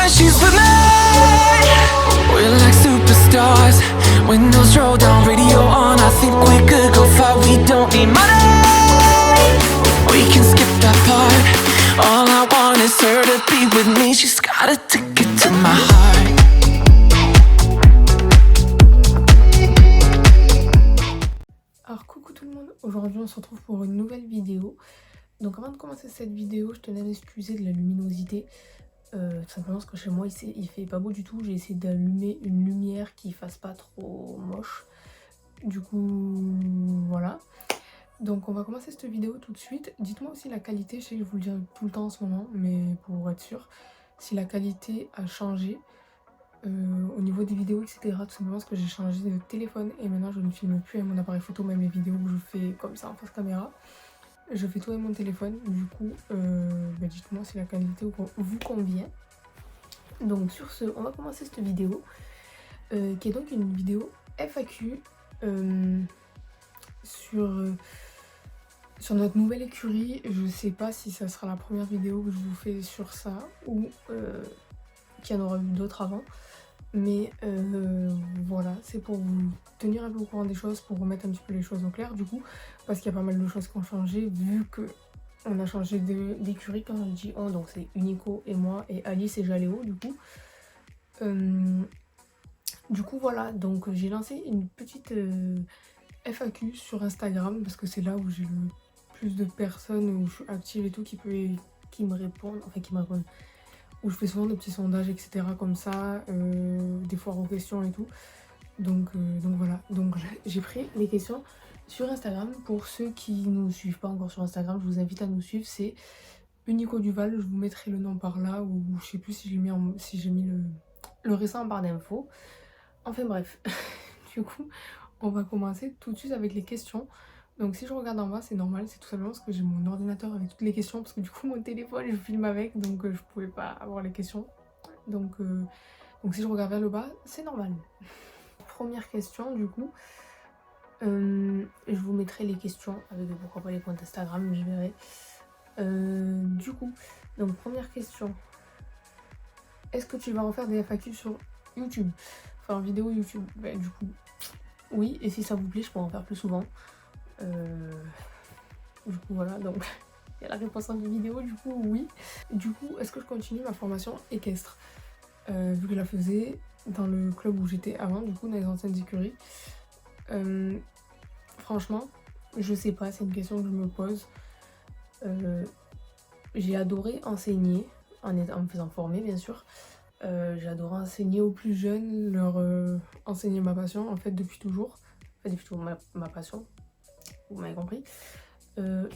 when she's with me. We're like superstars. Windows roll down, radio on. I think we could go far. We don't need money. We can skip that part. All I want is her to be with me. She's got a ticket to my heart. Alors coucou tout le monde, aujourd'hui on se retrouve pour une nouvelle vidéo. Donc avant de commencer cette vidéo, je tenais à m'excuser de la luminosité. Tout simplement parce que chez moi il fait pas beau du tout. J'ai essayé d'allumer une lumière qui fasse pas trop moche. Du coup voilà. Donc on va commencer cette vidéo tout de suite. Dites-moi aussi la qualité, je sais que je vous le dis tout le temps en ce moment, mais pour être sûr, si la qualité a changé. Au niveau des vidéos etc, tout simplement parce que j'ai changé de téléphone et maintenant je ne filme plus avec mon appareil photo, même les vidéos que je fais comme ça en face caméra je fais tout avec mon téléphone. Du coup dites-moi si la qualité vous convient. Donc sur ce, on va commencer cette vidéo qui est donc une vidéo FAQ sur notre nouvelle écurie. Je sais pas si ça sera la première vidéo que je vous fais sur ça ou qu'il y en aura eu d'autres avant. Mais voilà, c'est pour vous tenir un peu au courant des choses, pour remettre un petit peu les choses au clair du coup, parce qu'il y a pas mal de choses qui ont changé vu que on a changé d'écurie. Quand on dit on, donc c'est Unico et moi et Alice et Jaléo du coup. Du coup voilà, donc j'ai lancé une petite FAQ sur Instagram parce que c'est là où j'ai le plus de personnes, où je suis active et tout, qui me répondent, où je fais souvent des petits sondages etc comme ça, des foires aux questions et tout. Donc voilà, donc j'ai pris les questions sur Instagram. Pour ceux qui ne nous suivent pas encore sur Instagram, je vous invite à nous suivre, c'est Unico Duval, je vous mettrai le nom par là, ou je sais plus si j'ai mis le récent en barre d'infos. Enfin bref, du coup on va commencer tout de suite avec les questions. Donc si je regarde en bas, c'est normal, c'est tout simplement parce que j'ai mon ordinateur avec toutes les questions, parce que du coup mon téléphone je filme avec, donc je pouvais pas avoir les questions. Donc si je regarde vers le bas, c'est normal. Première question du coup, je vous mettrai les questions avec pourquoi pas les comptes Instagram, je verrai. Du coup, donc première question, est-ce que tu vas refaire des FAQ sur YouTube, enfin en vidéo YouTube? Ben, du coup oui, et si ça vous plaît je pourrais en faire plus souvent. Du coup voilà, donc il y a la réponse en vidéo, du coup oui. Du coup, est-ce que je continue ma formation équestre, vu que je la faisais dans le club où j'étais avant, du coup dans les anciennes écuries? Franchement je sais pas, c'est une question que je me pose. J'ai adoré enseigner en me faisant former bien sûr. J'ai adoré enseigner aux plus jeunes, leur enseigner ma passion en fait depuis toujours, enfin depuis toujours ma passion, vous m'avez compris.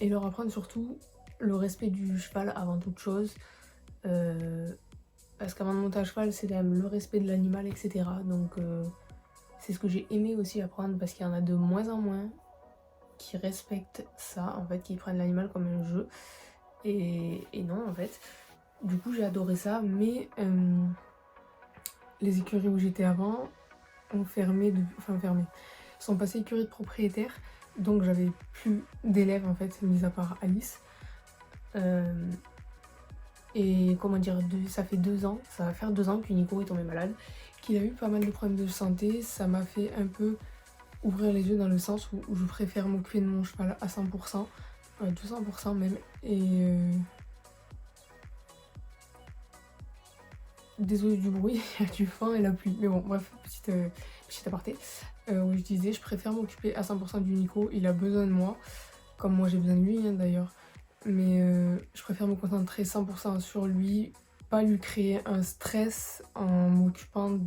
Et leur apprendre surtout le respect du cheval avant toute chose, parce qu'avant de monter à cheval c'est quand même le respect de l'animal etc. Donc c'est ce que j'ai aimé aussi apprendre, parce qu'il y en a de moins en moins qui respectent ça en fait, qui prennent l'animal comme un jeu, et non en fait. Du coup j'ai adoré ça, mais les écuries où j'étais avant ont fermé, sont passées écuries de propriétaires. Donc j'avais plus d'élèves en fait, mis à part Alice. Et comment dire, ça fait 2 ans, ça va faire 2 ans qu'Unico est tombé malade, qu'il a eu pas mal de problèmes de santé. Ça m'a fait un peu ouvrir les yeux dans le sens où je préfère m'occuper de mon cheval à 100%, 200% même. Et désolée du bruit, il y a du vent et la pluie, mais bon bref, petite aparté. Où je disais, je préfère m'occuper à 100% d'Unico, il a besoin de moi, comme moi j'ai besoin de lui hein, d'ailleurs. Mais je préfère me concentrer 100% sur lui, pas lui créer un stress en m'occupant,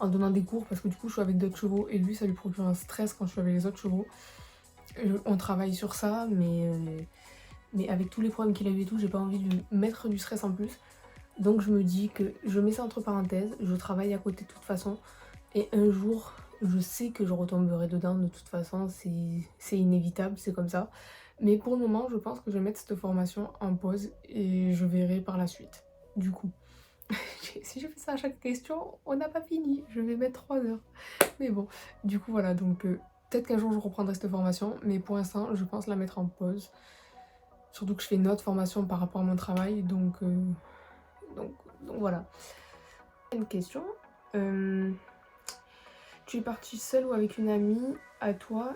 en donnant des cours, parce que du coup je suis avec d'autres chevaux et lui ça lui procure un stress quand je suis avec les autres chevaux. On travaille sur ça, mais avec tous les problèmes qu'il a eu et tout, j'ai pas envie de lui mettre du stress en plus. Donc je me dis que je mets ça entre parenthèses, je travaille à côté de toute façon, et un jour je sais que je retomberai dedans de toute façon, c'est inévitable, c'est comme ça. Mais pour le moment je pense que je vais mettre cette formation en pause et je verrai par la suite. Du coup si je fais ça à chaque question, on n'a pas fini, je vais mettre 3 heures. Mais bon, du coup voilà, donc peut-être qu'un jour je reprendrai cette formation, mais pour l'instant je pense la mettre en pause. Surtout que je fais une autre formation par rapport à mon travail, donc Donc voilà. Une question. Tu es partie seule ou avec une amie à toi?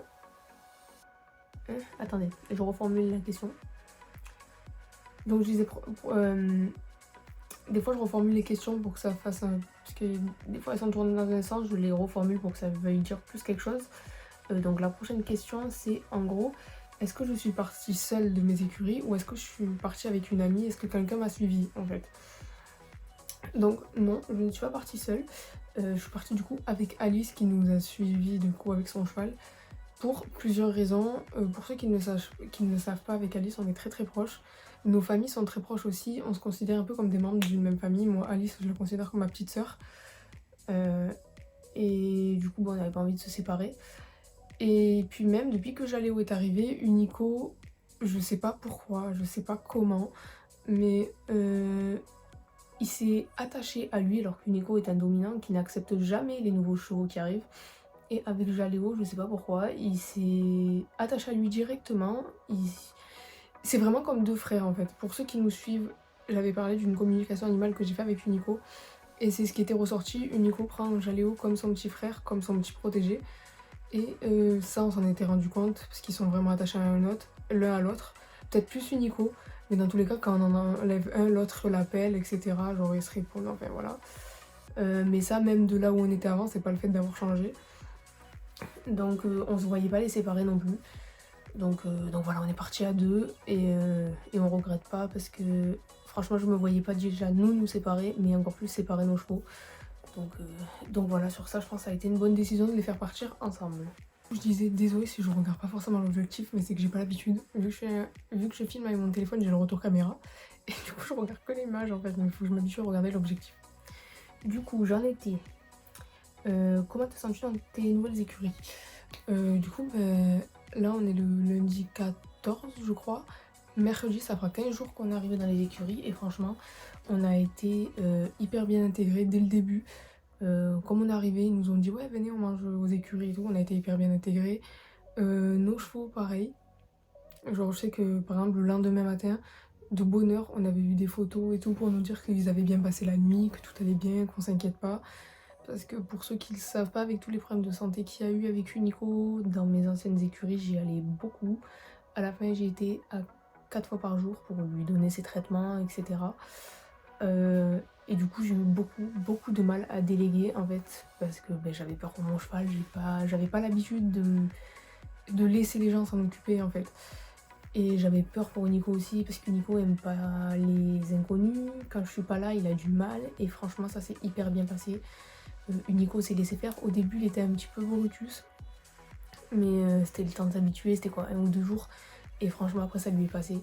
Attendez, je reformule la question. Donc je disais, des fois je reformule les questions pour que ça fasse un... Parce que des fois elles sont tournées dans un sens, je les reformule pour que ça veuille dire plus quelque chose. Donc la prochaine question c'est en gros, est-ce que je suis partie seule de mes écuries ou est-ce que je suis partie avec une amie? Est-ce que quelqu'un m'a suivi en fait? Donc non, je ne suis pas partie seule. Je suis partie du coup avec Alice qui nous a suivis du coup avec son cheval. Pour plusieurs raisons. Pour ceux qui ne savent pas, avec Alice, on est très très proches. Nos familles sont très proches aussi. On se considère un peu comme des membres d'une même famille. Moi, Alice, je la considère comme ma petite sœur. Et du coup, bon, on n'avait pas envie de se séparer. Et puis même, depuis que Jaléo est arrivé, Unico, je sais pas pourquoi, je sais pas comment, mais il s'est attaché à lui alors qu'Unico est un dominant qui n'accepte jamais les nouveaux chevaux qui arrivent. Et avec Jaléo, je sais pas pourquoi, il s'est attaché à lui directement. C'est vraiment comme deux frères en fait. Pour ceux qui nous suivent, j'avais parlé d'une communication animale que j'ai fait avec Unico. Et c'est ce qui était ressorti. Unico prend Jaléo comme son petit frère, comme son petit protégé. Et ça, on s'en était rendu compte parce qu'ils sont vraiment attachés l'un à l'autre. Peut-être plus Unico, mais dans tous les cas, quand on en enlève un, l'autre l'appelle, etc. Genre, ils se répondent, enfin voilà. Mais ça, même de là où on était avant, c'est pas le fait d'avoir changé. Donc on se voyait pas les séparer non plus. Donc voilà, on est parti à deux et on regrette pas parce que franchement je me voyais pas déjà nous séparer, mais encore plus séparer nos chevaux. Donc voilà, sur ça je pense que ça a été une bonne décision de les faire partir ensemble. Je disais désolé si je regarde pas forcément l'objectif, mais c'est que j'ai pas l'habitude. Vu que je filme avec mon téléphone, j'ai le retour caméra. Et du coup je regarde que l'image en fait, mais il faut que je m'habitue à regarder l'objectif. Du coup j'en étais. Comment t'es senti dans tes nouvelles écuries? Du coup, là on est le lundi 14 je crois. Mercredi ça fera 15 jours qu'on est arrivé dans les écuries et franchement on a été hyper bien intégrés dès le début. Comme on est arrivé, ils nous ont dit ouais venez on mange aux écuries et tout, on a été hyper bien intégrés. Nos chevaux pareil. Genre je sais que par exemple le lendemain matin, de bonne heure, on avait eu des photos et tout pour nous dire qu'ils avaient bien passé la nuit, que tout allait bien, qu'on s'inquiète pas. Parce que pour ceux qui ne le savent pas, avec tous les problèmes de santé qu'il y a eu avec Unico, dans mes anciennes écuries, j'y allais beaucoup. À la fin, j'ai été à 4 fois par jour pour lui donner ses traitements, etc. Et du coup, j'ai eu beaucoup de mal à déléguer en fait, parce que j'avais peur pour mon cheval, j'avais pas l'habitude de laisser les gens s'en occuper en fait. Et j'avais peur pour Nico aussi, parce que Nico aime pas les inconnus. Quand je suis pas là, il a du mal, et franchement, ça s'est hyper bien passé. Unico s'est laissé faire. Au début, il était un petit peu Borutus, mais c'était le temps de s'habituer, c'était quoi, 1 ou 2 jours. Et franchement, après, ça lui est passé.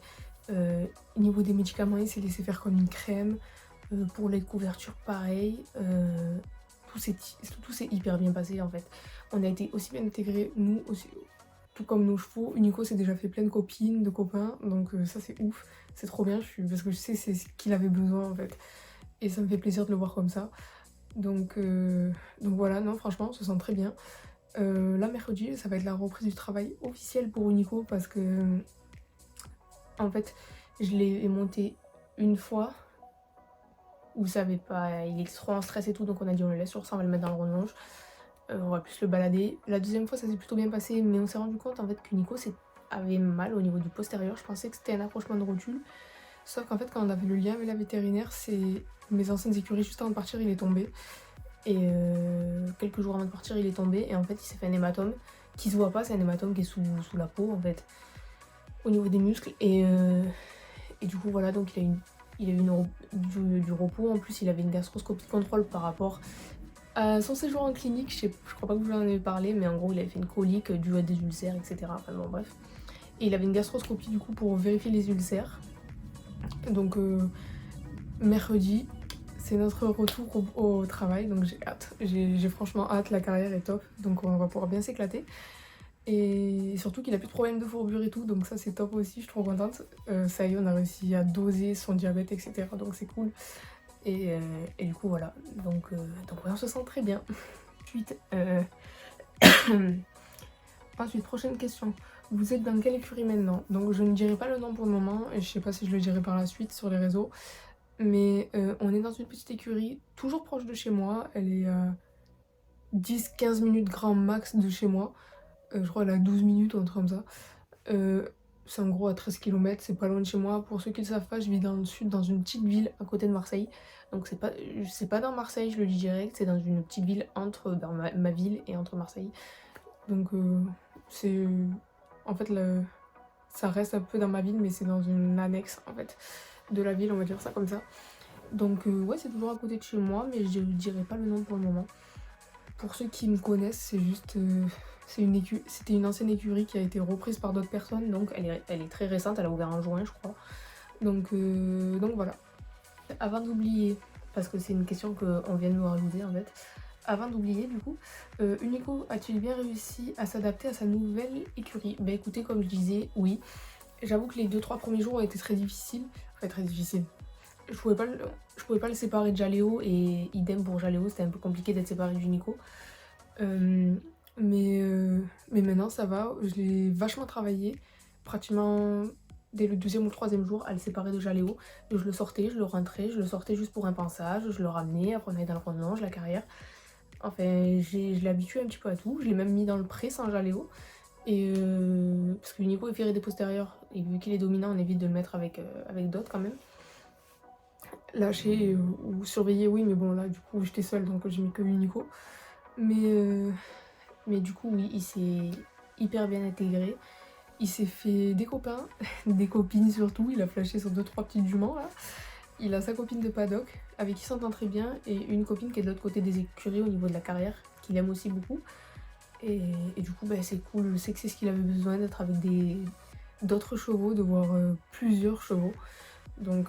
Au niveau des médicaments, il s'est laissé faire comme une crème. Pour les couvertures, pareil. Tout s'est hyper bien passé en fait. On a été aussi bien intégrés, nous aussi, tout comme nos chevaux. Unico s'est déjà fait plein de copines, de copains, donc ça c'est ouf. C'est trop bien, parce que je sais c'est ce qu'il avait besoin en fait. Et ça me fait plaisir de le voir comme ça. Donc voilà, non franchement on se sent très bien. Là mercredi ça va être la reprise du travail officiel pour Unico parce que en fait je l'ai monté une fois où ça avait pas, il est trop en stress et tout, donc on a dit on le laisse sur ça, on va le mettre dans le relonge, on va plus le balader. La deuxième fois ça s'est plutôt bien passé, mais on s'est rendu compte en fait que Nico avait mal au niveau du postérieur. Je pensais que c'était un accrochement de rotule, sauf qu'en fait quand on avait le lien avec la vétérinaire, c'est mes anciennes écuries, juste avant de partir il est tombé, et quelques jours avant de partir il est tombé, et en fait il s'est fait un hématome qui se voit pas, c'est un hématome qui est sous la peau en fait, au niveau des muscles, et du coup voilà, donc il a eu du repos. En plus il avait une gastroscopie de contrôle par rapport à son séjour en clinique, je crois pas que vous en avez parlé, mais en gros il avait fait une colique due à des ulcères, etc. Enfin bon bref. Et il avait une gastroscopie du coup pour vérifier les ulcères. Donc mercredi, c'est notre retour au travail, donc j'ai hâte. J'ai franchement hâte, la carrière est top, donc on va pouvoir bien s'éclater. Et surtout qu'il a plus de problème de fourbure et tout, donc ça c'est top aussi, je suis trop contente. Ça y est, on a réussi à doser son diabète, etc. Donc c'est cool. Et du coup voilà, donc ouais, on se sent très bien. Ensuite, prochaine question. Vous êtes dans quelle écurie maintenant? Donc je ne dirai pas le nom pour le moment, et je sais pas si je le dirai par la suite sur les réseaux. Mais on est dans une petite écurie, toujours proche de chez moi. Elle est à 10-15 minutes grand max de chez moi. Je crois elle a 12 minutes ou un truc comme ça. C'est en gros à 13 km, c'est pas loin de chez moi. Pour ceux qui ne le savent pas, je vis dans le sud, dans une petite ville à côté de Marseille. Donc c'est pas dans Marseille, je le dis direct, c'est dans une petite ville entre ma ville et entre Marseille. Donc c'est... En fait, ça reste un peu dans ma ville, mais c'est dans une annexe en fait de la ville, on va dire ça comme ça. Donc ouais, c'est toujours à côté de chez moi, mais je dirais pas le nom pour le moment. Pour ceux qui me connaissent, c'est juste... C'était une ancienne écurie qui a été reprise par d'autres personnes, donc elle est très récente, elle a ouvert en juin je crois. Donc voilà. Avant d'oublier, parce que c'est une question qu'on vient de nous rajouter en fait, avant d'oublier du coup, Unico a-t-il bien réussi à s'adapter à sa nouvelle écurie? Bah écoutez, comme je disais, oui. J'avoue que les 2-3 premiers jours ont été très difficiles. Enfin très difficiles. Je pouvais pas le séparer de Jaléo et idem pour Jaléo, c'était un peu compliqué d'être séparé d'Unico. Mais maintenant ça va, je l'ai vachement travaillé, pratiquement dès le 2e ou le 3e jour à le séparer de Jaléo. Je le sortais, je le rentrais, je le sortais juste pour un pinçage, je le ramenais, après on allait dans le rondonge, la carrière. Enfin, je l'ai habitué un petit peu à tout, je l'ai même mis dans le pré sans Jaléo. Et parce que Unico est ferré des postérieurs, et vu qu'il est dominant, on évite de le mettre avec d'autres quand même. Lâcher ou surveiller, oui, mais bon là du coup j'étais seule donc j'ai mis que Unico. Mais du coup oui, il s'est hyper bien intégré. Il s'est fait des copains, des copines surtout, il a flashé sur 2-3 petites juments là. Il a sa copine de paddock avec qui il s'entend très bien et une copine qui est de l'autre côté des écuries au niveau de la carrière, qu'il aime aussi beaucoup. Et du coup bah, c'est cool, je sais que c'est ce qu'il avait besoin d'être avec d'autres chevaux, de voir plusieurs chevaux. Donc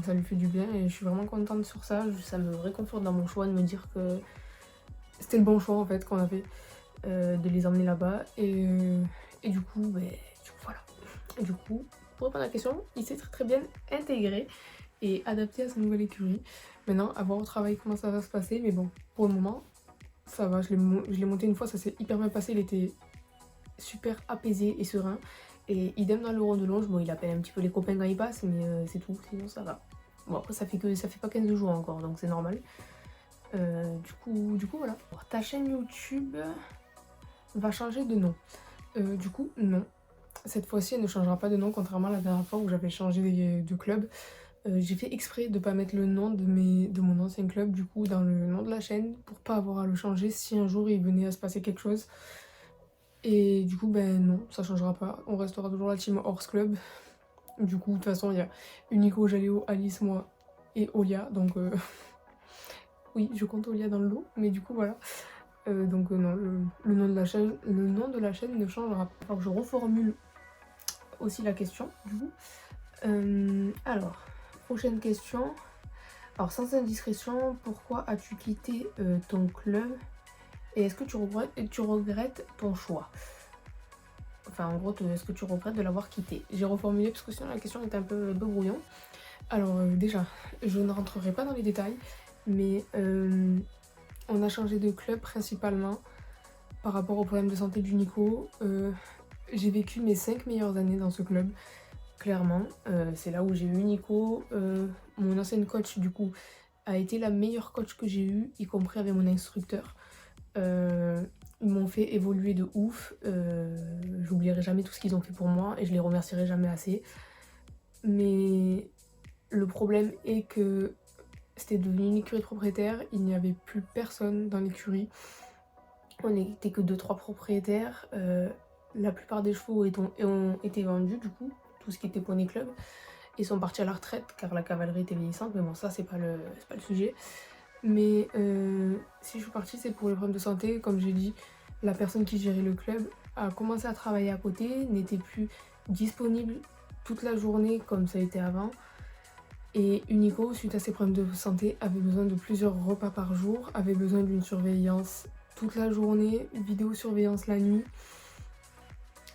ça lui fait du bien et je suis vraiment contente sur ça. Ça me réconforte dans mon choix de me dire que c'était le bon choix en fait qu'on a fait de les emmener là-bas. Et du coup, voilà. Du coup, pour répondre à la question, il s'est très très bien intégré et adapté à sa nouvelle écurie. Maintenant, à voir au travail comment ça va se passer. Mais bon, pour le moment, ça va. Je l'ai monté une fois, ça s'est hyper bien passé. Il était super apaisé et serein. Et idem dans le rondonge, bon il appelle un petit peu les copains quand il passe, mais c'est tout, sinon ça va. Bon après ça fait pas 15 jours encore, donc c'est normal. Du coup voilà. Alors, ta chaîne YouTube va changer de nom. Du coup non. Cette fois-ci elle ne changera pas de nom, contrairement à la dernière fois où j'avais changé de club. J'ai fait exprès de pas mettre le nom de mon ancien club du coup dans le nom de la chaîne pour pas avoir à le changer si un jour il venait à se passer quelque chose. Et du coup, ben non, ça changera pas. On restera toujours la team Horse Club. Du coup, de toute façon, il y a Unico, Jaléo, Alice, moi et Olia. Donc, oui, je compte Olia dans le lot. Mais du coup, voilà. Donc, non, le nom de la chaîne ne changera pas. Alors, je reformule aussi la question, du coup. Alors, prochaine question. Alors, sans indiscrétion, pourquoi as-tu quitté ton club? Et est-ce que tu regrettes ton choix? Enfin, en gros, est-ce que tu regrettes de l'avoir quitté? J'ai reformulé parce que sinon la question était un peu brouillon. Alors, déjà, je ne rentrerai pas dans les détails, mais on a changé de club principalement par rapport au problème de santé d'Unico. J'ai vécu mes 5 meilleures années dans ce club, clairement. C'est là où j'ai eu Nico. Mon ancienne coach, du coup, a été la meilleure coach que j'ai eue, y compris avec mon instructeur. Ils m'ont fait évoluer de ouf, j'oublierai jamais tout ce qu'ils ont fait pour moi et je les remercierai jamais assez. Mais le problème est que c'était devenu une écurie de propriétaires, il n'y avait plus personne dans l'écurie. On n'était que 2-3 propriétaires, la plupart des chevaux ont été vendus du coup, tout ce qui était poney club. Ils sont partis à la retraite car la cavalerie était vieillissante, mais bon ça c'est pas le sujet. Mais si je suis partie, c'est pour les problèmes de santé. Comme j'ai dit, la personne qui gérait le club a commencé à travailler à côté, n'était plus disponible toute la journée comme ça a été avant. Et Unico, suite à ses problèmes de santé, avait besoin de plusieurs repas par jour, avait besoin d'une surveillance toute la journée, vidéosurveillance la nuit.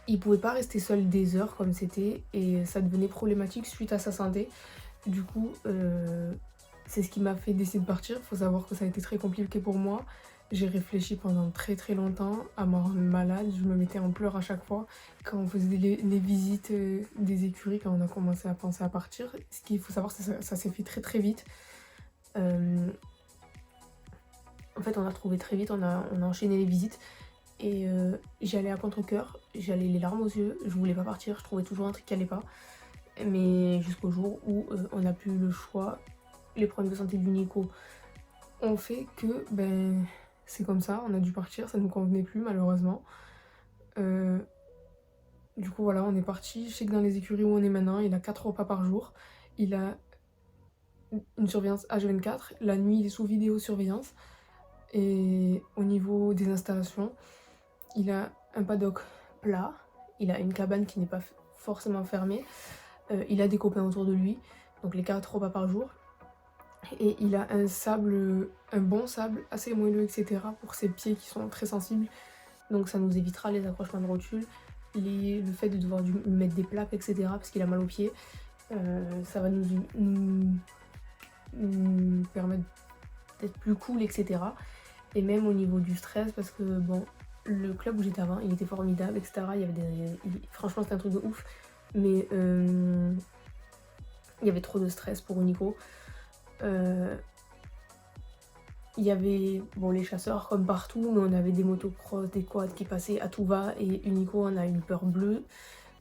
Il pouvait pas rester seul des heures comme c'était et ça devenait problématique suite à sa santé. Du coup, c'est ce qui m'a fait décider de partir. Il faut savoir que ça a été très compliqué pour moi. j'ai réfléchi pendant très très longtemps à me rendre malade. Je me mettais en pleurs à chaque fois quand on faisait les visites des écuries, quand on a commencé à penser à partir. Ce qu'il faut savoir, c'est que ça s'est fait très très vite. En fait, on a trouvé très vite, on a enchaîné les visites. Et j'y allais à contre-cœur, j'y allais les larmes aux yeux, je voulais pas partir, je trouvais toujours un truc qui allait pas. Mais jusqu'au jour où on n'a plus le choix, les problèmes de santé du Nico ont fait que ben c'est comme ça, on a dû partir, ça ne nous convenait plus malheureusement. Du coup voilà, on est parti. Je sais que dans les écuries où on est maintenant, il a 4 repas par jour, il a une surveillance H24, la nuit il est sous vidéosurveillance. Et au niveau des installations, il a un paddock plat, il a une cabane qui n'est pas forcément fermée, il a des copains autour de lui, donc les 4 repas par jour. Et il a un bon sable assez moelleux, etc. pour ses pieds qui sont très sensibles. Donc ça nous évitera les accrochements de rotules, le fait de devoir lui mettre des plaques, etc. parce qu'il a mal aux pieds. Ça va nous permettre d'être plus cool, etc. Et même au niveau du stress, parce que bon, le club où j'étais avant, il était formidable, etc. Franchement, c'était un truc de ouf. Mais il y avait trop de stress pour Nico. Il y avait les chasseurs comme partout, mais on avait des motocross, des quads qui passaient à tout va. Et Unico, on a une peur bleue.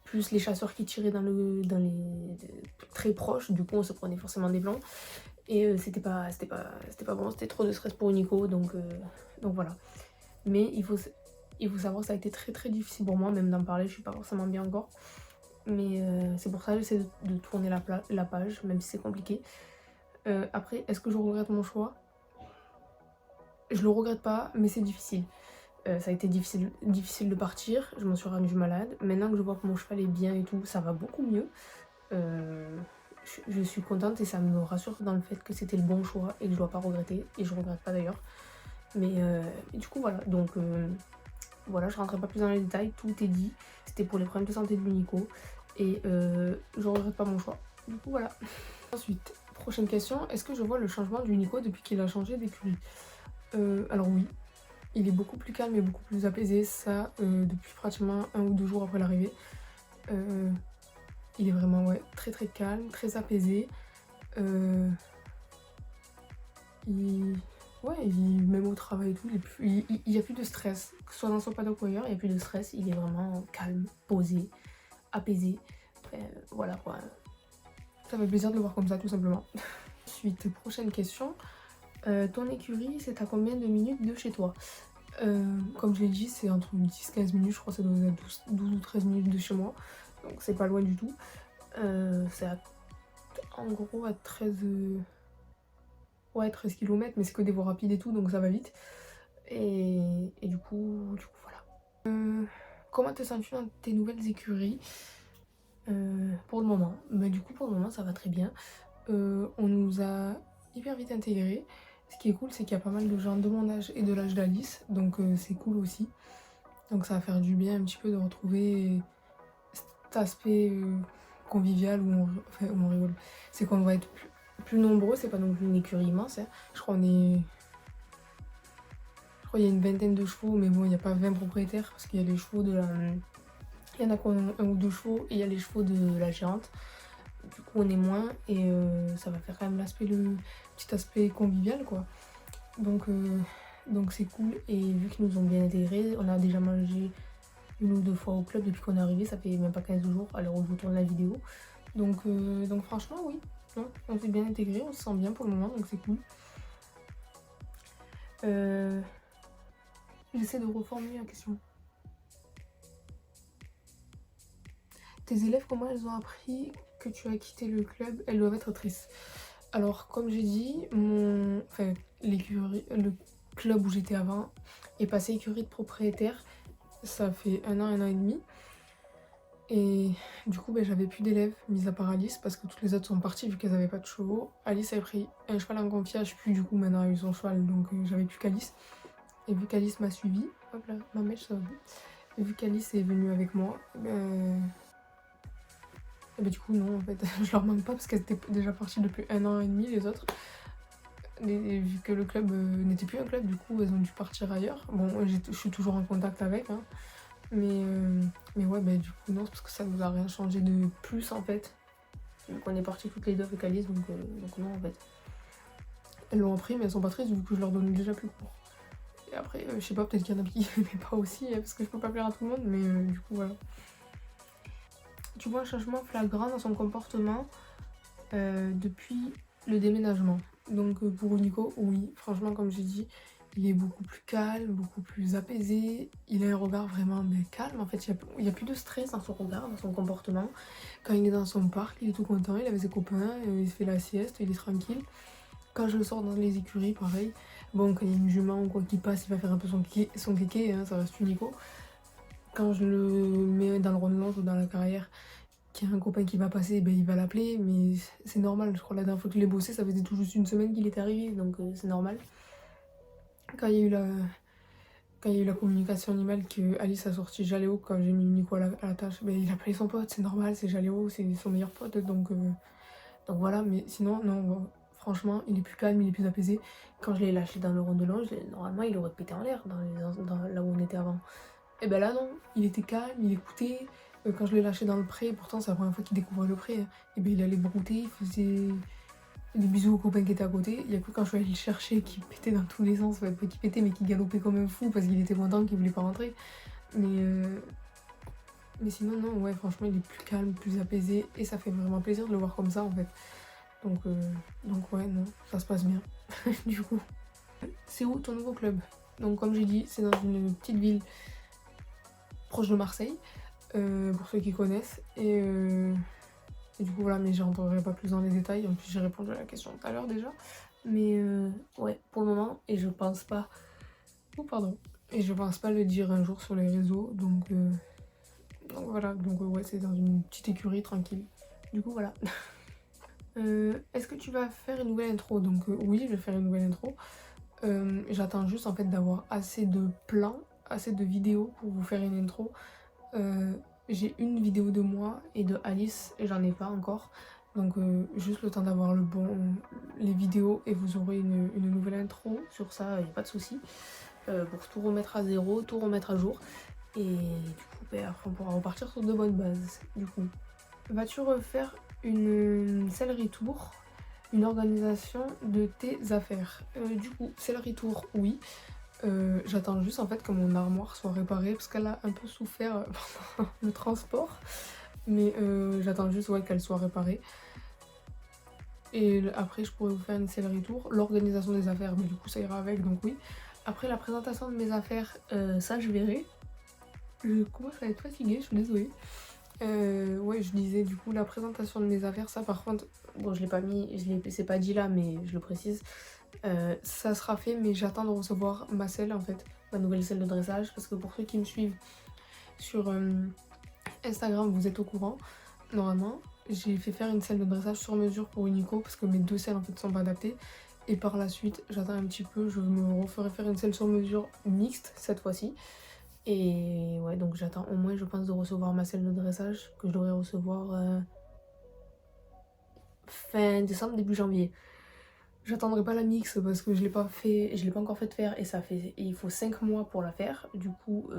Plus les chasseurs qui tiraient dans les très proches, du coup on se prenait forcément des blancs. Et c'était pas bon, c'était trop de stress pour Unico, donc voilà. Mais il faut savoir que ça a été très très difficile pour moi, même d'en parler, je suis pas forcément bien encore. Mais c'est pour ça que j'essaie de tourner la page, même si c'est compliqué. Après, est-ce que je regrette mon choix? Je le regrette pas, mais c'est difficile. Ça a été difficile de partir, je m'en suis rendue malade. Maintenant que je vois que mon cheval est bien et tout, ça va beaucoup mieux. Je suis contente et ça me rassure dans le fait que c'était le bon choix et que je dois pas regretter. Et je regrette pas d'ailleurs. Mais du coup voilà, donc voilà, je rentrerai pas plus dans les détails, tout est dit. C'était pour les problèmes de santé de Nico. Et je regrette pas mon choix. Du coup voilà. Ensuite, prochaine question, est-ce que je vois le changement du Nico depuis qu'il a changé d'écurie? Alors oui, il est beaucoup plus calme et beaucoup plus apaisé, ça depuis pratiquement 1 ou 2 jours après l'arrivée. Il est vraiment très très calme, très apaisé. Même au travail et tout, il n'y a plus de stress. Que ce soit dans son paddock ou ailleurs, il n'y a plus de stress. Il est vraiment calme, posé, apaisé. Voilà quoi. Ça fait plaisir de le voir comme ça tout simplement. Ensuite, prochaine question. Ton écurie, c'est à combien de minutes de chez toi? Comme je l'ai dit, c'est entre 10-15 minutes, je crois que ça doit être 12 ou 13 minutes de chez moi. Donc c'est pas loin du tout. C'est en gros à 13 km, mais c'est que des voies rapides et tout, donc ça va vite. Et du coup voilà. Comment te sens-tu dans tes nouvelles écuries? Pour le moment, du coup pour le moment ça va très bien. On nous a hyper vite intégrés. Ce qui est cool, c'est qu'il y a pas mal de gens de mon âge et de l'âge d'Alice, donc c'est cool aussi. Donc ça va faire du bien un petit peu de retrouver cet aspect convivial où on rigole. C'est qu'on va être plus nombreux, c'est pas non plus une écurie immense. Hein. Je crois qu'il y a une vingtaine de chevaux, mais bon, il n'y a pas 20 propriétaires parce qu'il y a les chevaux de la... Il y en a qui ont 1 ou 2 chevaux et il y a les chevaux de la gérante. Du coup, on est moins et ça va faire quand même le petit aspect convivial, quoi. Donc c'est cool. Et vu qu'ils nous ont bien intégrés, on a déjà mangé 1 ou 2 fois au club depuis qu'on est arrivé. Ça fait même pas 15 jours à l'heure où je tourne la vidéo. Donc franchement, oui. On s'est bien intégrés, on se sent bien pour le moment, donc c'est cool. J'essaie de reformuler la question. Tes élèves, comment elles ont appris que tu as quitté le club? Elles doivent être tristes. Alors, comme j'ai dit, le club où j'étais avant est passé écurie de propriétaire. Ça fait 1 an et demi. Et du coup, j'avais plus d'élèves, mis à part Alice, parce que toutes les autres sont parties vu qu'elles n'avaient pas de chevaux. Alice avait pris un cheval en confiage, puis du coup, maintenant elle a eu son cheval, donc j'avais plus qu'Alice. Et vu qu'Alice m'a suivi, hop là, ma mèche, ça va bien. Et vu qu'Alice est venue avec moi, du coup, non, en fait, je leur manque pas parce qu'elles étaient déjà parties depuis 1 an et demi, les autres. vu que le club n'était plus un club, du coup elles ont dû partir ailleurs. Bon, je suis toujours en contact avec, hein, mais ouais, bah, du coup non, c'est parce que ça nous a rien changé de plus en fait. Donc on est partis toutes les deux avec Alice, donc non en fait. Elles l'ont appris mais elles sont pas tristes, du coup je leur donne déjà plus cours. Et après, je sais pas, peut-être qu'il y en a qui n'aimaient pas aussi, hein, parce que je peux pas plaire à tout le monde, mais du coup voilà. Tu vois un changement flagrant dans son comportement depuis le déménagement. Donc pour Nico, oui, franchement comme j'ai dit, il est beaucoup plus calme, beaucoup plus apaisé. Il a un regard vraiment calme. En fait, il n'y a plus de stress dans son regard, dans son comportement. Quand il est dans son parc, il est tout content, il est avec ses copains, il se fait la sieste, il est tranquille. Quand je le sors dans les écuries, pareil. Bon, quand il y a une jument ou quoi qui passe, il va faire un peu son kéké, hein, ça reste Nico. Quand je le mets dans le ronde-longe ou dans la carrière, qu'il y a un copain qui va passer, ben il va l'appeler, mais c'est normal. Je crois la dernière fois que je l'ai bossé, ça faisait tout juste une semaine qu'il était arrivé, donc c'est normal. Quand il y a eu la communication animale que Alice a sorti Jaléo, quand j'ai mis Nico à la tâche, ben il a appelé son pote, c'est normal, c'est Jaléo, c'est son meilleur pote, donc voilà. Mais sinon, non, franchement, il est plus calme, il est plus apaisé. Quand je l'ai lâché dans le rond de longe, normalement il aurait pété en l'air là où on était avant. Et ben là non, il était calme, il écoutait. Quand je l'ai lâché dans le pré, pourtant c'est la première fois qu'il découvrait le pré, hein. Et ben il allait brouter, il faisait des bisous aux copains qui étaient à côté. Il y a que quand je suis allée le chercher qu'il pétait dans tous les sens, enfin, pas qu'il pétait mais qu'il galopait comme un fou parce qu'il était content, qu'il voulait pas rentrer. Mais sinon non, ouais, franchement il est plus calme, plus apaisé et ça fait vraiment plaisir de le voir comme ça en fait. Donc ouais, non, ça se passe bien. Du coup, c'est où ton nouveau club? Donc comme j'ai dit, c'est dans une petite ville proche de Marseille. Pour ceux qui connaissent. Et du coup voilà, mais j'entrerai pas plus dans les détails. En plus j'ai répondu à la question tout à l'heure déjà. Mais ouais, pour le moment, et je pense pas. Oh pardon. Et je pense pas le dire un jour sur les réseaux. Donc voilà, donc ouais, c'est dans une petite écurie tranquille. Du coup voilà. Est-ce que tu vas faire une nouvelle intro? Donc oui, je vais faire une nouvelle intro. J'attends juste en fait d'avoir assez de plans, assez de vidéos pour vous faire une intro. J'ai une vidéo de moi et de Alice et j'en ai pas encore. Donc juste le temps d'avoir les vidéos et vous aurez une nouvelle intro. Sur ça, il n'y a pas de souci. Pour tout remettre à zéro, tout remettre à jour. Et du coup, ben, après on pourra repartir sur de bonnes bases. Du coup, vas-tu refaire une sellerie tour, une organisation de tes affaires? Du coup, sellerie tour, oui. J'attends juste en fait que mon armoire soit réparée parce qu'elle a un peu souffert pendant le transport. Mais j'attends juste ouais, qu'elle soit réparée. Et après je pourrais vous faire une sellerie tour. L'organisation des affaires, mais du coup ça ira avec, donc oui. Après la présentation de mes affaires, ça je verrai. Je commence à être fatiguée, je suis désolée. Ouais, je disais du coup la présentation de mes affaires, ça par contre, bon je l'ai pas mis, c'est pas dit là mais je le précise. Ça sera fait, mais j'attends de recevoir ma selle en fait, ma nouvelle selle de dressage, parce que pour ceux qui me suivent sur Instagram, vous êtes au courant. Normalement, j'ai fait faire une selle de dressage sur mesure pour Unico parce que mes deux selles en fait sont pas adaptées. Et par la suite, j'attends un petit peu, je me referai faire une selle sur mesure mixte cette fois-ci. Et ouais, donc j'attends au moins, je pense, de recevoir ma selle de dressage que je devrais recevoir fin décembre, début janvier. J'attendrai pas la mix parce que je l'ai pas encore fait faire et il faut 5 mois pour la faire. Du coup,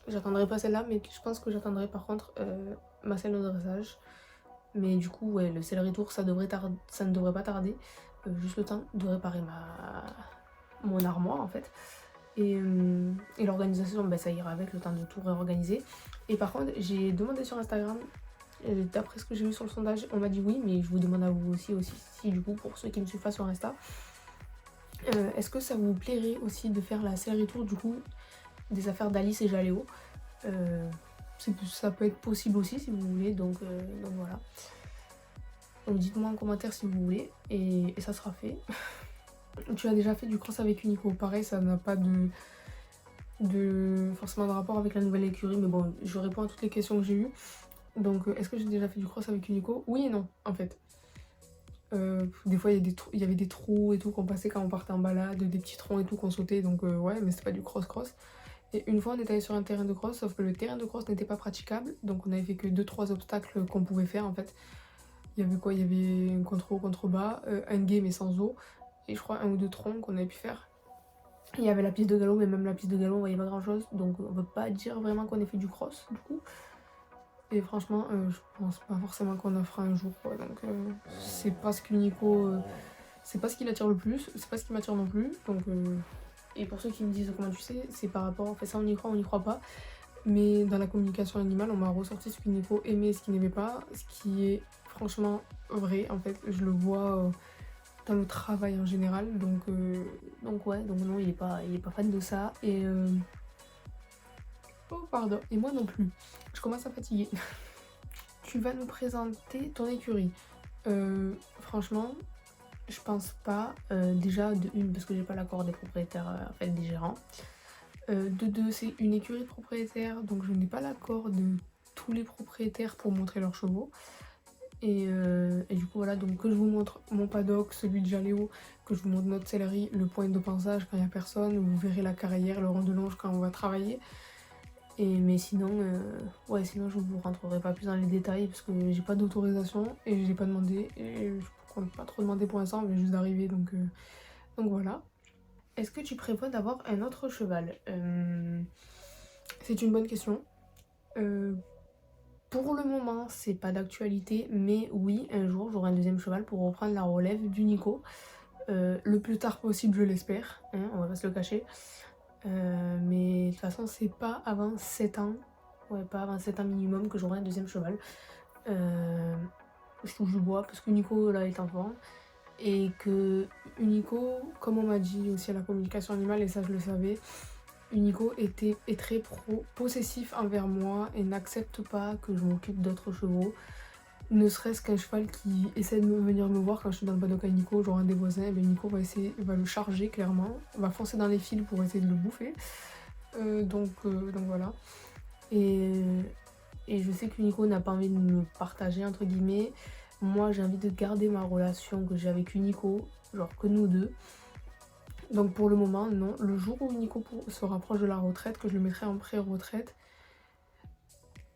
j'attendrai pas celle-là, mais je pense que j'attendrai par contre ma selle de dressage. Mais du coup, ouais, le sellerie tour, ça ne devrait pas tarder. Juste le temps de réparer mon armoire en fait. Et l'organisation, ben, ça ira avec le temps de tout réorganiser. Et par contre, j'ai demandé sur Instagram, d'après ce que j'ai vu sur le sondage, on m'a dit oui, mais je vous demande à vous aussi si du coup, pour ceux qui me suivent pas sur Insta, est-ce que ça vous plairait aussi de faire la sellerie tour du coup des affaires d'Alice et Jaléo? Ça peut être possible aussi si vous voulez, donc voilà. Donc dites-moi en commentaire si vous voulez et ça sera fait. Tu as déjà fait du cross avec Unico? Pareil, ça n'a pas forcément de rapport avec la nouvelle écurie, mais bon, je réponds à toutes les questions que j'ai eues. Donc est-ce que j'ai déjà fait du cross avec Unico? Oui et non en fait. Des fois il y avait des trous et tout qu'on passait quand on partait en balade, des petits troncs et tout qu'on sautait, donc ouais, mais c'était pas du cross. Et une fois on est allé sur un terrain de cross, sauf que le terrain de cross n'était pas praticable, donc on avait fait que 2-3 obstacles qu'on pouvait faire en fait. Il y avait quoi? Il y avait un contre-haut, contre-bas, un gué mais sans eau, et je crois 1 ou 2 troncs qu'on avait pu faire. Il y avait la piste de galop, mais même la piste de galop on voyait pas grand chose, donc on peut pas dire vraiment qu'on ait fait du cross du coup. Et franchement je pense pas forcément qu'on en fera un jour quoi, donc c'est pas ce que Nico, c'est pas ce qui l'attire le plus, c'est pas ce qui m'attire non plus, donc et pour ceux qui me disent comment tu sais, c'est par rapport, en fait ça on y croit pas, mais dans la communication animale on m'a ressorti ce que Nico aimait et ce qu'il n'aimait pas, ce qui est franchement vrai en fait, je le vois dans le travail en général, donc ouais, donc non il est pas fan de ça, et oh pardon, et moi non plus, je commence à fatiguer. Tu vas nous présenter ton écurie. Franchement je pense pas, déjà de une parce que j'ai pas l'accord des propriétaires, en fait des gérants, de deux c'est une écurie de propriétaires, donc je n'ai pas l'accord de tous les propriétaires pour montrer leurs chevaux. Et du coup voilà, donc que je vous montre mon paddock, celui de Jaléo, que je vous montre notre sellerie, le point de passage quand il n'y a personne, vous verrez la carrière, le rang de longe quand on va travailler. Mais sinon, ouais, sinon je vous rentrerai pas plus dans les détails parce que j'ai pas d'autorisation et j'ai pas demandé, et je compte pas trop demander pour l'instant, mais juste d'arriver, donc voilà. Est-ce que tu prévois d'avoir un autre cheval? C'est une bonne question. Pour le moment, c'est pas d'actualité, mais oui, un jour j'aurai un deuxième cheval pour reprendre la relève du Nico. Le plus tard possible, je l'espère, hein, on va pas se le cacher. Mais de toute façon, c'est pas avant 7 ans, ouais, pas avant 7 ans minimum que j'aurai un deuxième cheval. Je touche du bois parce que Nico là est enfant. Et que Unico, comme on m'a dit aussi à la communication animale, et ça je le savais, Unico est très possessif envers moi et n'accepte pas que je m'occupe d'autres chevaux. Ne serait-ce qu'un cheval qui essaie de venir me voir quand je suis dans le paddock à Nico, genre un des voisins, et bien Nico va le charger clairement, va foncer dans les fils pour essayer de le bouffer. Donc voilà. Et je sais que Nico n'a pas envie de me partager entre guillemets. Moi j'ai envie de garder ma relation que j'ai avec Unico, genre que nous deux. Donc pour le moment non. Le jour où Nico se rapproche de la retraite, que je le mettrai en pré-retraite,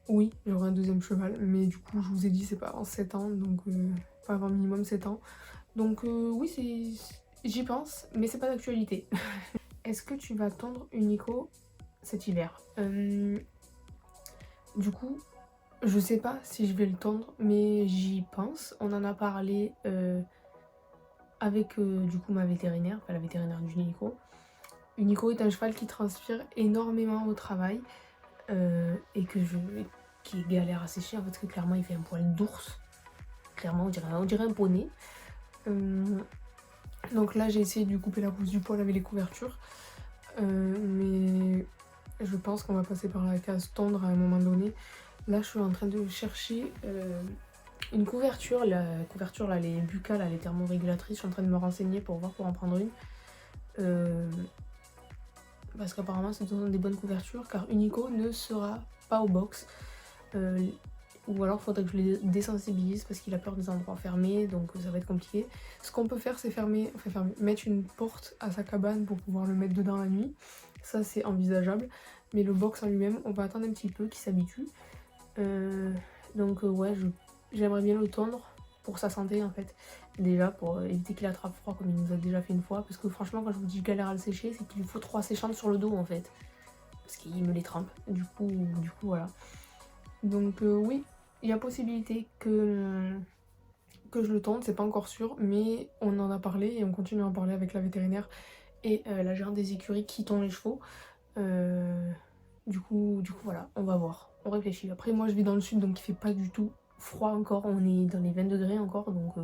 oui j'aurai un deuxième cheval. Mais du coup je vous ai dit c'est pas avant 7 ans, donc pas avant minimum 7 ans. Donc oui j'y pense, mais c'est pas d'actualité. Est-ce que tu vas tondre Unico cet hiver? Du coup je sais pas si je vais le tondre, mais j'y pense. On en a parlé avec du coup ma vétérinaire, enfin la vétérinaire du Unico. Unico est un cheval qui transpire énormément au travail et qui galère à sécher en fait, parce que clairement il fait un poil d'ours. Clairement on dirait un poney. Donc là j'ai essayé de lui couper la pousse du poil avec les couvertures. Mais je pense qu'on va passer par la case tendre à un moment donné. Là je suis en train de chercher une couverture, la couverture là, les buccales, les thermorégulatrices, je suis en train de me renseigner pour voir pour en prendre une. Parce qu'apparemment ce sont des bonnes couvertures, car Unico ne sera pas au box. Ou alors il faudrait que je les désensibilise parce qu'il a peur des endroits fermés, donc ça va être compliqué. Ce qu'on peut faire c'est mettre une porte à sa cabane pour pouvoir le mettre dedans la nuit. Ça c'est envisageable, mais le box en lui-même, on va attendre un petit peu qu'il s'habitue. Donc ouais, j'aimerais bien le tondre pour sa santé en fait. Déjà pour éviter qu'il attrape froid comme il nous a déjà fait une fois. Parce que franchement quand je vous dis galère à le sécher, c'est qu'il lui faut 3 séchantes sur le dos en fait. Parce qu'il me les trempe. Du coup voilà. Donc oui, il y a possibilité que je le tende, c'est pas encore sûr, mais on en a parlé et on continue à en parler avec la vétérinaire et la gérante des écuries qui tond les chevaux. Du coup voilà, on va voir, on réfléchit. Après moi je vis dans le sud donc il fait pas du tout froid encore, on est dans les 20 degrés encore, donc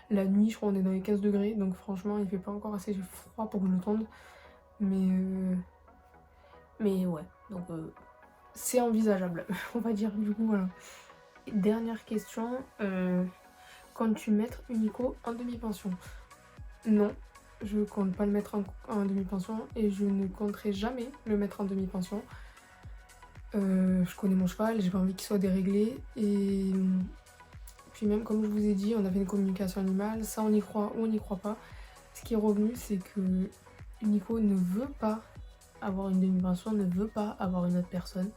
la nuit je crois on est dans les 15 degrés, donc franchement il fait pas encore assez froid pour que je le tonde. Mais ouais, donc c'est envisageable, on va dire, du coup voilà. Dernière question, comptes-tu mettre Unico en demi-pension? Non, je compte pas le mettre en demi-pension et je ne compterai jamais le mettre en demi-pension. Je connais mon cheval, j'ai pas envie qu'il soit déréglé, et puis même comme je vous ai dit, on avait une communication animale, ça on y croit ou on n'y croit pas. Ce qui est revenu c'est que Unico ne veut pas avoir une demi-pension, ne veut pas avoir une autre personne.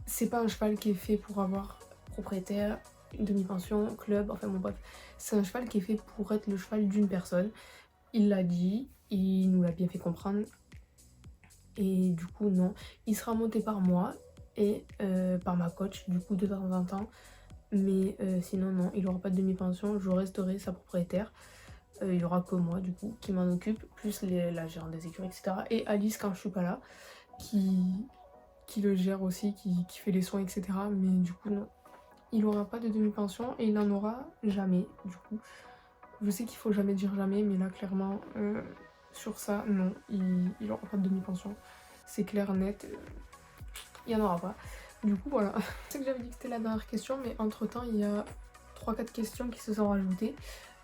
C'est pas un cheval qui est fait pour avoir propriétaire, une demi-pension, club, enfin bon bref. C'est un cheval qui est fait pour être le cheval d'une personne. Il l'a dit, il nous l'a bien fait comprendre. Et du coup non, il sera monté par moi et par ma coach du coup de temps en temps. Mais sinon non, il n'aura pas de demi-pension, je resterai sa propriétaire. Il n'y aura que moi du coup qui m'en occupe, plus la gérante des écuries, etc. Et Alice quand je suis pas là, qui le gère aussi, qui fait les soins, etc. Mais du coup non, il n'aura pas de demi-pension et il n'en aura jamais du coup. Je sais qu'il faut jamais dire jamais, mais là clairement sur ça, non, il n'aura pas de demi-pension. C'est clair, net, il n'y en aura pas. Du coup voilà, je sais que j'avais dit que c'était la dernière question, mais entre temps il y a 3-4 questions qui se sont rajoutées.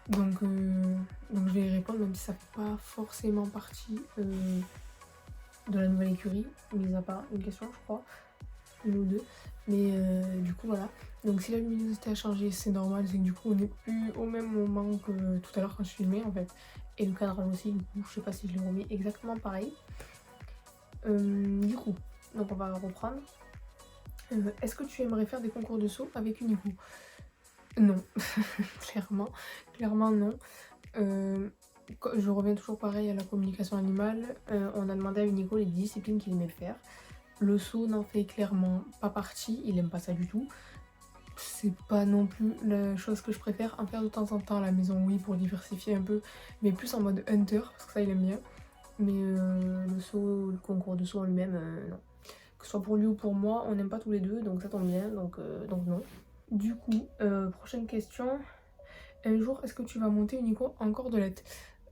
Donc je vais y répondre, même si ça fait pas forcément partie de la nouvelle écurie, mis à part une question je crois, une ou deux. Mais du coup voilà, donc si la luminosité a changé c'est normal, c'est que du coup on n'est plus au même moment que tout à l'heure quand je filmais en fait. Et le cadrage aussi, du coup je sais pas si je l'ai remis exactement pareil. Du coup, donc on va reprendre. Est-ce que tu aimerais faire des concours de saut avec Unico? Non, clairement non. Je reviens toujours pareil à la communication animale. On a demandé à Unico les disciplines qu'il aimait faire. Le saut n'en fait clairement pas partie, il aime pas ça du tout. C'est pas non plus la chose que je préfère. En faire de temps en temps à la maison, oui, pour diversifier un peu, mais plus en mode hunter, parce que ça il aime bien. Mais le saut, le concours de saut en lui-même, non. Que ce soit pour lui ou pour moi, on n'aime pas tous les deux, donc ça tombe bien, donc non. Du coup, prochaine question. Un jour, est-ce que tu vas monter Unico en cordelette?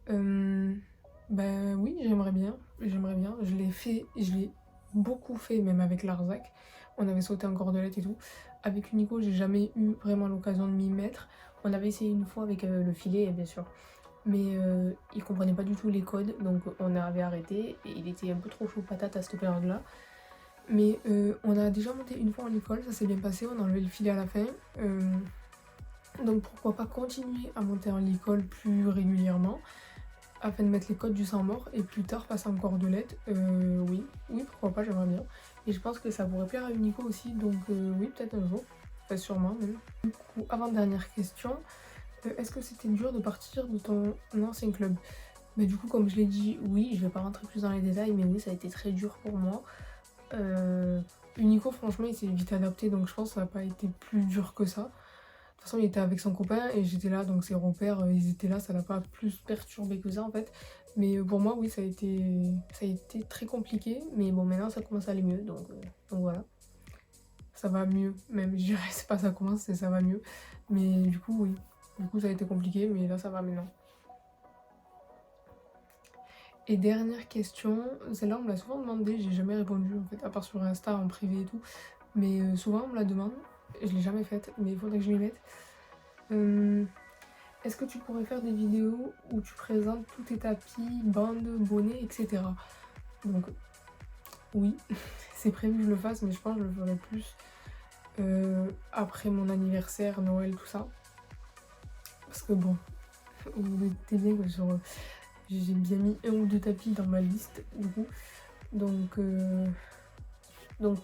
Ben oui, j'aimerais bien. Je l'ai fait, je l'ai beaucoup fait, même avec Larzac. On avait sauté en cordelette et tout. Avec Unico, j'ai jamais eu vraiment l'occasion de m'y mettre. On avait essayé une fois avec le filet, bien sûr. Mais il comprenait pas du tout les codes, donc on avait arrêté. Et il était un peu trop chaud patate à cette période-là. Mais on a déjà monté une fois en école, ça s'est bien passé, on a enlevé le filet à la fin. Donc pourquoi pas continuer à monter en école plus régulièrement afin de mettre les codes du sang mort et plus tard passer en cordelette. Oui, pourquoi pas, j'aimerais bien. Et je pense que ça pourrait plaire à Unico aussi, donc oui, peut-être un jour, enfin sûrement même. Du coup, avant-dernière question, est-ce que c'était dur de partir de ton ancien club? Mais du coup, comme je l'ai dit, oui, je vais pas rentrer plus dans les détails, mais oui, ça a été très dur pour moi. Unico, franchement, il s'est vite adapté, donc je pense que ça n'a pas été plus dur que ça. De toute façon, il était avec son copain et j'étais là, donc ses repères, ils étaient là, ça l'a pas plus perturbé que ça en fait. Mais pour moi, oui, ça a été très compliqué, mais bon, maintenant ça commence à aller mieux, donc voilà. Ça va mieux, même, je dirais, c'est pas ça commence, c'est ça va mieux. Mais du coup, oui. Du coup, ça a été compliqué, mais là, ça va maintenant. Et dernière question, celle-là on me l'a souvent demandé, j'ai jamais répondu en fait, à part sur Insta en privé et tout. Mais souvent on me la demande, je l'ai jamais faite, mais il faudrait que je m'y mette. Est-ce que tu pourrais faire des vidéos où tu présentes tous tes tapis, bandes, bonnets, etc. Donc oui, c'est prévu que je le fasse, mais je pense que je le ferai plus après mon anniversaire, Noël, tout ça. Parce que bon, vous doutez bien que j'ai bien mis 1 ou 2 tapis dans ma liste du coup. Donc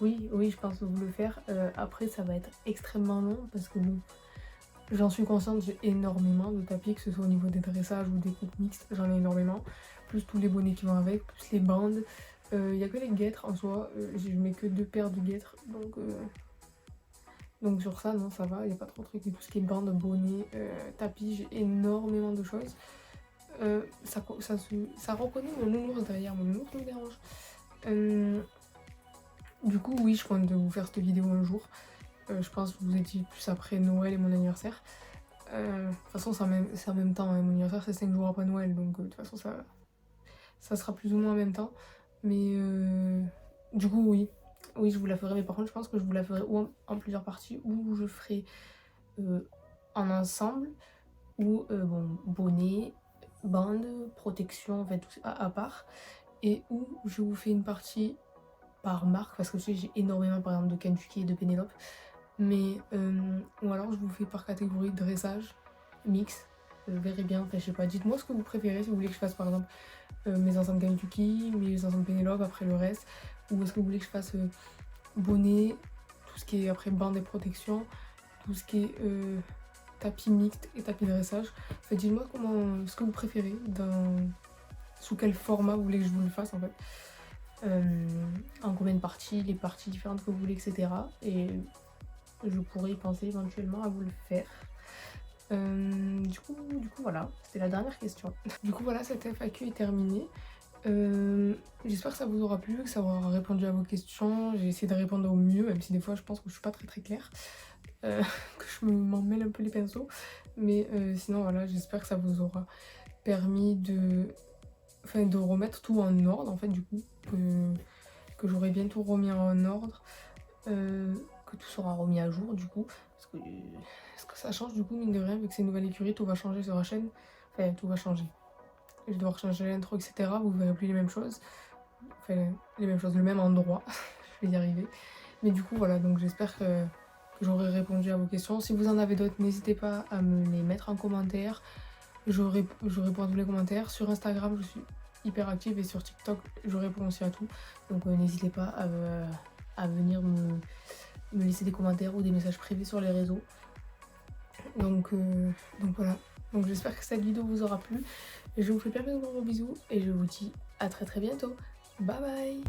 oui, je pense vous le faire. Après ça va être extrêmement long parce que bon, j'en suis consciente, j'ai énormément de tapis, que ce soit au niveau des dressages ou des coupes mixtes, j'en ai énormément. Plus tous les bonnets qui vont avec, plus les bandes. Il n'y a que les guêtres en soi, je mets que 2 paires de guêtres. Donc sur ça, non, ça va, il n'y a pas trop de trucs. Et tout ce qui est bandes, bonnets, tapis, j'ai énormément de choses. Ça reconnaît mon nounours derrière, mon nounours me dérange. Du coup, oui, je compte de vous faire cette vidéo un jour. Je pense que vous étiez plus après Noël et mon anniversaire. De toute façon, c'est en même temps, hein. Mon anniversaire c'est 5 jours après Noël, donc de toute façon, ça sera plus ou moins en même temps. Mais du coup, oui, je vous la ferai. Mais par contre, je pense que je vous la ferai ou en plusieurs parties, ou je ferai en ensemble, ou bon, bonnet, bande, protection, en fait, tout à part. Et où je vous fais une partie par marque, parce que je sais j'ai énormément par exemple de Kentucky et de Pénélope. Mais ou alors je vous fais par catégorie dressage, mix, je verrai bien, enfin je sais pas, dites-moi ce que vous préférez, si vous voulez que je fasse par exemple mes ensembles Kentucky, mes ensembles Pénélope, après le reste, ou est-ce que vous voulez que je fasse bonnet, tout ce qui est après bande et protection, tout ce qui est tapis mixte et tapis dressage. En fait, dites-moi ce que vous préférez, sous quel format vous voulez que je vous le fasse en fait. En combien de parties, les parties différentes que vous voulez, etc. Et je pourrais y penser éventuellement à vous le faire. Du coup voilà, c'était la dernière question. Du coup voilà, cette FAQ est terminée. J'espère que ça vous aura plu, que ça aura répondu à vos questions. J'ai essayé de répondre au mieux, même si des fois je pense que je suis pas très claire, que je m'en mêle un peu les pinceaux. Mais sinon voilà, j'espère que ça vous aura permis de remettre tout en ordre en fait, du coup, que j'aurai bientôt remis en ordre, que tout sera remis à jour du coup, parce que ça change du coup, mine de rien, vu que c'est une nouvelle écurie, tout va changer sur la chaîne, enfin tout va changer. Je vais devoir changer l'intro, etc. Vous verrez plus les mêmes choses, enfin les mêmes choses, le même endroit, je vais y arriver. Mais du coup voilà, donc j'espère que j'aurai répondu à vos questions. Si vous en avez d'autres, n'hésitez pas à me les mettre en commentaire. Je réponds à tous les commentaires. Sur Instagram, je suis hyper active et sur TikTok, je réponds aussi à tout. Donc n'hésitez pas à venir me laisser des commentaires ou des messages privés sur les réseaux. Donc voilà. Donc j'espère que cette vidéo vous aura plu. Je vous fais plein de gros bisous et je vous dis à très bientôt. Bye bye.